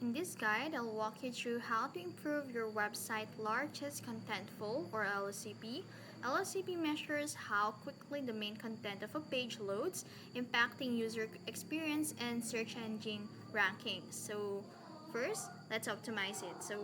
In this guide, I'll walk you through how to improve your website largest contentful or LSCP. LSCP measures how quickly the main content of a page loads, impacting user experience and search engine rankings. So, first, let's optimize it.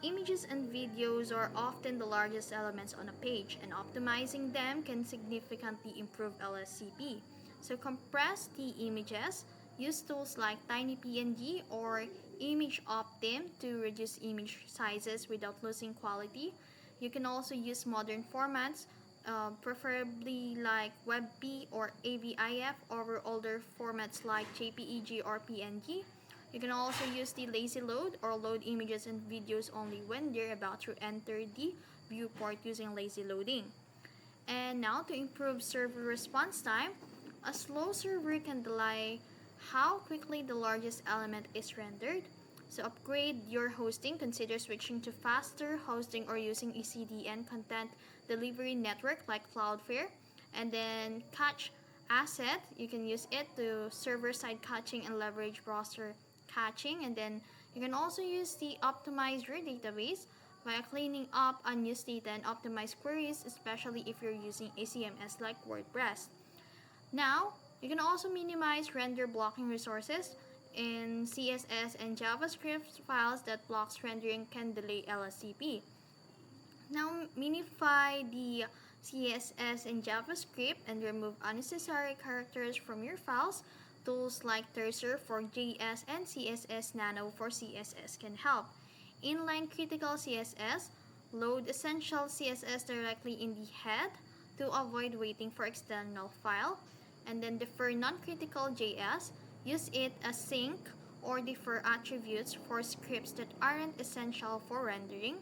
Images and videos are often the largest elements on a page, and optimizing them can significantly improve LSCP. So, compress the images. Use tools like TinyPNG or ImageOptim to reduce image sizes without losing quality. You can also use modern formats, preferably like WebP or AVIF over older formats like JPEG or PNG. You can also use the lazy load or load images and videos only when they're about to enter the viewport using lazy loading. And now to improve server response time, a slow server can delay how quickly the largest element is rendered. So upgrade your hosting, consider switching to faster hosting or using a CDN content delivery network like Cloudflare. And then cache asset, you can use it to server-side caching and leverage browser caching. And then you can also use the optimize your database by cleaning up unused data and optimize queries, especially if you're using a CMS like WordPress. Now, you can also minimize render blocking resources. In CSS and JavaScript files that blocks rendering can delay LSCP. Now, minify the CSS and JavaScript and remove unnecessary characters from your files. Tools like Cursor for JS and CSS Nano for CSS can help. Inline critical CSS, load essential CSS directly in the head to avoid waiting for external file. And then defer non-critical JS, use it as sync or defer attributes for scripts that aren't essential for rendering.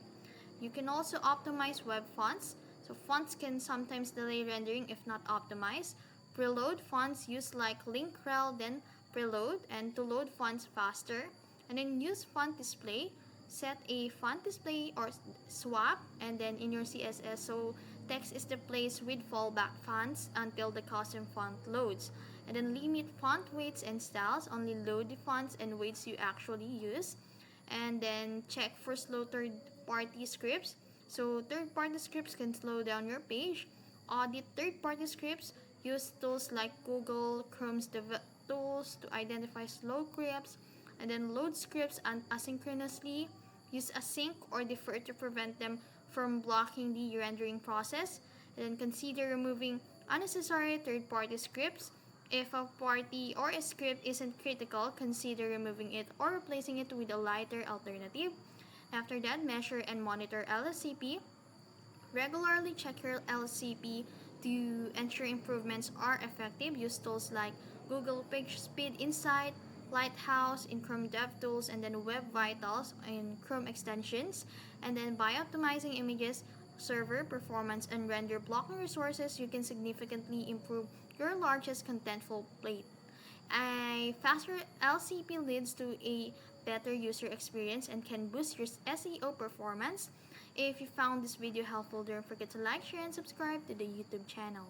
You can also optimize web fonts. So fonts can sometimes delay rendering if not optimized. Preload fonts use like link-rel then preload and to load fonts faster. And then use font display. Set a font display or swap and then in your CSS so text is replaced with fallback fonts until the custom font loads. And then limit font weights and styles. Only load the fonts and weights you actually use. And then check for slow third-party scripts. So third-party scripts can slow down your page. Audit third-party scripts. Use tools like Google Chrome's tools to identify slow scripts. And then load scripts asynchronously. Use async or defer to prevent them from blocking the rendering process. And then consider removing unnecessary third-party scripts. If a party or a script isn't critical, consider removing it or replacing it with a lighter alternative. After that, measure and monitor LSCP. Regularly check your LSCP to ensure improvements are effective. Use tools like Google Page Speed Insight, Lighthouse in Chrome DevTools, and then Web Vitals in Chrome extensions. And then by optimizing images, server performance, and render blocking resources, you can significantly improve your largest contentful plate. A faster LCP leads to a better user experience and can boost your SEO performance. If you found this video helpful, don't forget to like, share, and subscribe to the YouTube channel.